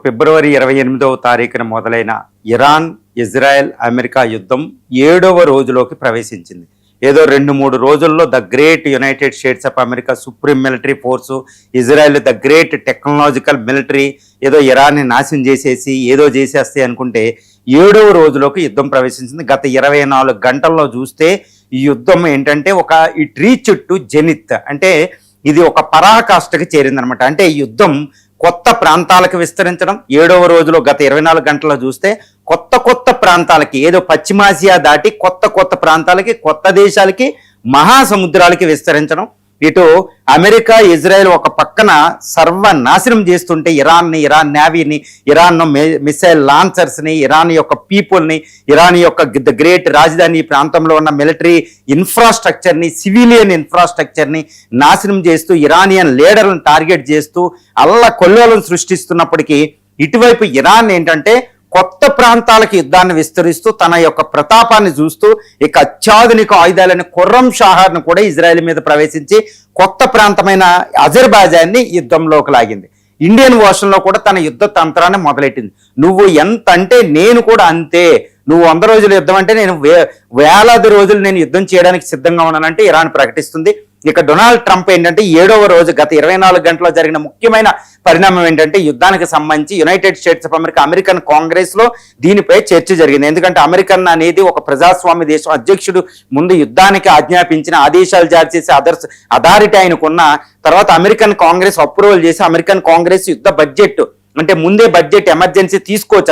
ఫిబ్రవరి 28వ తారీఖున మొదలైన Iran, Israel, America యుద్ధం 7వ రోజులోకి ప్రవేశించింది. ఏదో 2-3 రోజుల్లో the great United states of America supreme military force, Israel the great technological military ఏదో ఇరాన్ని నాశనం చేసేసి ఏదో చేసేస్తే అనుకుంటే 7వ రోజులోకి యుద్ధం ప్రవేశించింది. గత 24 గంటల్లో చూస్తే ఈ యుద్ధం ఏంటంటే ఇట్ రీచ్ టు జెనిత్, అంటే ఇది ఒక పరాకాష్ఠకి చేరిందనమాట. అంటే ఈ యుద్ధం కొత్త ప్రాంతాలకు విస్తరించడం 7వ రోజులో గత 24 గంటల్లో చూస్తే కొత్త ప్రాంతాలకి, ఏదో పశ్చిమాసియా దాటి కొత్త ప్రాంతాలకి, కొత్త దేశాలకి, మహాసముద్రాలకి విస్తరించడం. ఇటు అమెరికా, ఇజ్రాయెల్ ఒక పక్కన సర్వనాశనం చేస్తుంటే ఇరాన్ నేవీని, ఇరాన్ మిసైల్ లాంచర్స్ని, ఇరాన్ యొక్క పీపుల్ని, ఇరాన్ యొక్క ద గ్రేట్ రాజధాని ప్రాంతంలో ఉన్న మిలిటరీ ఇన్ఫ్రాస్ట్రక్చర్ని, సివిలియన్ ఇన్ఫ్రాస్ట్రక్చర్ని నాశనం చేస్తూ, ఇరానియన్ లీడర్లను టార్గెట్ చేస్తూ కొల్లోలను సృష్టిస్తున్నప్పటికీ ఇటువైపు ఇరాన్ ఏంటంటే కొత్త ప్రాంతాలకు యుద్ధాన్ని విస్తరిస్తూ తన యొక్క ప్రతాపాన్ని చూస్తూ ఇక అత్యాధునిక ఆయుధాలని ఖుర్రం షాను కూడా ఇజ్రాయెల్ మీద ప్రవేశించి కొత్త ప్రాంతమైన అజర్బైజాన్ని యుద్ధంలోకి లాగింది. ఇండియన్ ఓషన్లో కూడా తన యుద్ధ తంత్రాన్ని మొదలెట్టింది. నువ్వు ఎంత అంటే నేను కూడా అంతే, నువ్వు 100 రోజులు యుద్ధం అంటే నేను వేలాది రోజులు నేను యుద్ధం చేయడానికి సిద్ధంగా ఉన్నానంటే ఇరాన్ ప్రకటిస్తుంది. ఇక డొనాల్డ్ ట్రంప్ ఏంటంటే 7వ రోజు గత 24 గంటల్లో జరిగిన ముఖ్యమైన పరిణామం ఏంటంటే యుద్ధానికి సంబంధించి United states of American Congress లో దీనిపై చర్చ జరిగింది. ఎందుకంటే అమెరికన్ అనేది ఒక ప్రజాస్వామ్య దేశం, అధ్యక్షుడు ముందు యుద్ధానికి ఆజ్ఞాపించిన, ఆదేశాలు జారీ చేసే అథారిటీ ఆయనకున్న తర్వాత అమెరికన్ కాంగ్రెస్ అప్రూవల్ చేసి అమెరికన్ కాంగ్రెస్ యుద్ధ బడ్జెట్ అంటే ముందే బడ్జెట్ ఎమర్జెన్సీ తీసుకోవచ్చు